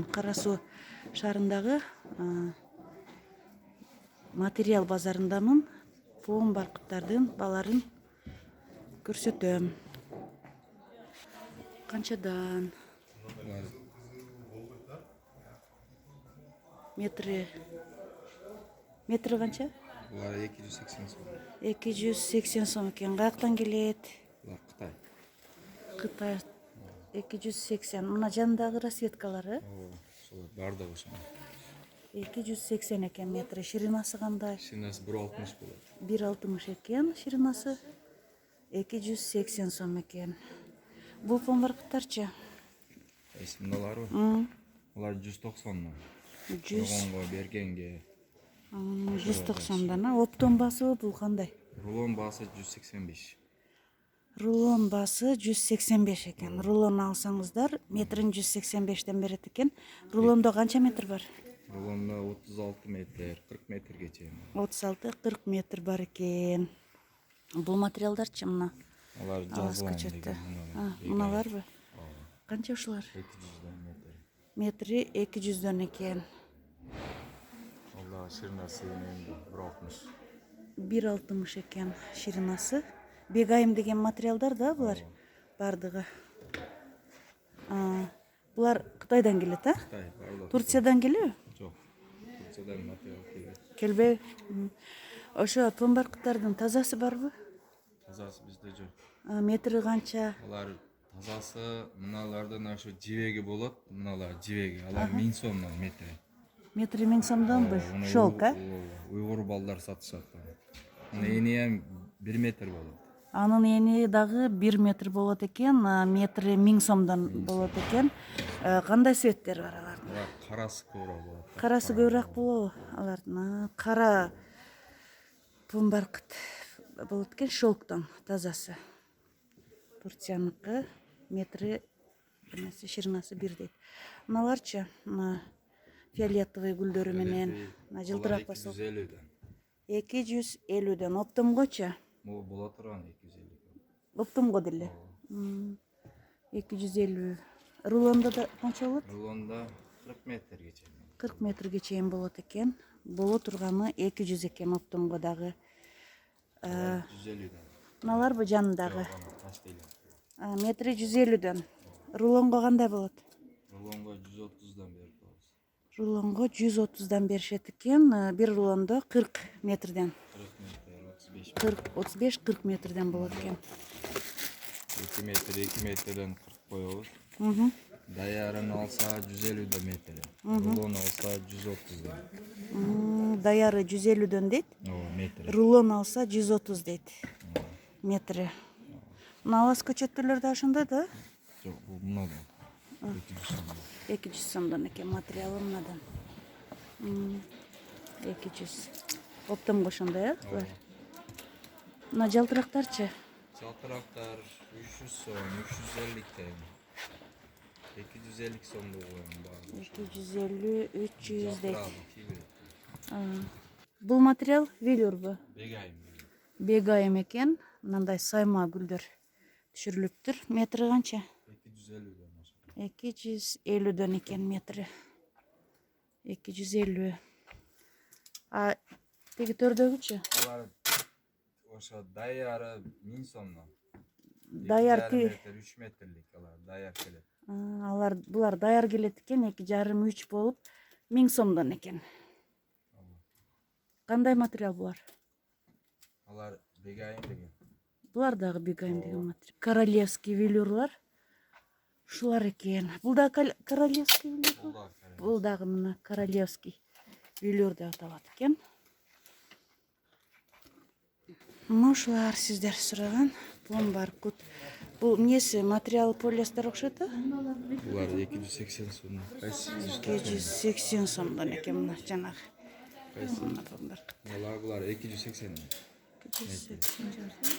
Кара Суу шаарындагы материал базарындамын. Пуум баркыттардын баларын көрсөтөм. Канчадан? Метри канча? Булар 280 сом. 280 сом экен. Каяктан келет? Булар Кытай. Кытай 280. Мына жанындагы расцветкалары Ошол бардыгы ошо. 280 экен метри. Ширинасы кандай? Ширинасы 1.60 болот. 1.60 экен ширинасы. 280 сом экен. Бул пуум баркыттарчы? Мыналарбы? Булар 190 сом. 100 бергенге. 190дан. Оптон басыбы бул кандай? Рулон баасы 185. Рулон баасы 185 экен. Рулон алсаңыздар, метрин 185тен берет экен. Рулондо канча метр бар? Рулондо 36 метр, 40 метрге чейин. 36-40 метр бар экен. Бул материалдарчы мына? Алар жазылган деген. Мыналарбы? Канча ушулар? 200 метр. Метри 200дөн экен. Алла ширинасы менде 1.60. 1.60 экен ширинасы. Бегайым деген материалдар да булар бардыгы. Булар Кытайдан келет, а? Кытай, бардыгы. Турциядан келеби? Жок. Турциядан материал келет. Келбей. Ошо пуум баркыттардын тазасы барбы? Тазасы бизде жок. Метри канча? Алар тазасы мыналардан ошо жибеги болот. Мыналар жибеги. Алар 1000 сомдон метри. Метри 1000 сомдонбу? Шелк, а? Уйгур балдар сатышат. Эни 1 метр болот. Анын эни дагы 1 метр болот экен, метри 1000 сомдон болот экен. Кандай цветтери бар алардын? Карасы көбүрөөк болот. Карасы көбүрөөк болобу алардын? Кара пуум баркыт болот экен, шелктон тазасы. Турцияныкы метри ширинасы 1 дейт. Мыналарчы? Фиолетовый гүлдөрү менен жылтырак басып. 250дөн. 250дөн. Оптомгочу? Могу боло турган 250. Оптомго деле. 250. Рулондо да канча болот? Рулондо 40 метрге чейин. 40 метрге чейин болот экен. Боло турганы 200 экен оптомго дагы. 150дөн. Мыналарбы жанындагы? Метри 150дөн. Рулонго кандай болот? Рулонго 130дан берип коебуз. Рулонго 130дан беришет экен. Бир рулондо 40 метрден. 35-40 метрден болот экен. 2 метрден 40 коебуз. Даярын алса 150 метр. Рулон алса 130дөн. Даяры 150дөн дейт. Метр. Рулон алса 130 дейт. Метри. Налас көчөттөлөр да ошондой да? Жок, бул мынадан. 200 сомдон экен материалы мынадан. 200. Оптомго ошондой, а? Мына жалтырактарчы? Жалтырактар 300 сом, 350 тен. 250 сомдо коем баары. 250, 300 дейт. Жалтырабы Бул материал велюрбу? Бегайым. Бегайым экен. Мындай сайма гүлдөр түшүрүлүптүр. Метри канча? 250дөн. 250дөн экен метри. 250. Теги төрдөгүчү? Алар ошо даяры 1000 сомдон. Даяр 3 метрлик алар даяр келет. Булар даяр келет экен, 2,5-3 болуп 1000 сомдон экен. Кандай материал булар? Алар бегайым деген. Булар дагы бегайым деген материал. Королевский велюрлар. Ушулар экен. Бул да королевский велюр. Бул дагы мына королевский велюр деп аталат экен. Ушулар сиздер сураган пуум баркыт. Бул эмнеси материалы полиэстер окшойт, а? Булар 280 сом. 280 сомдон экен мына жанагы. Булар 280. 280.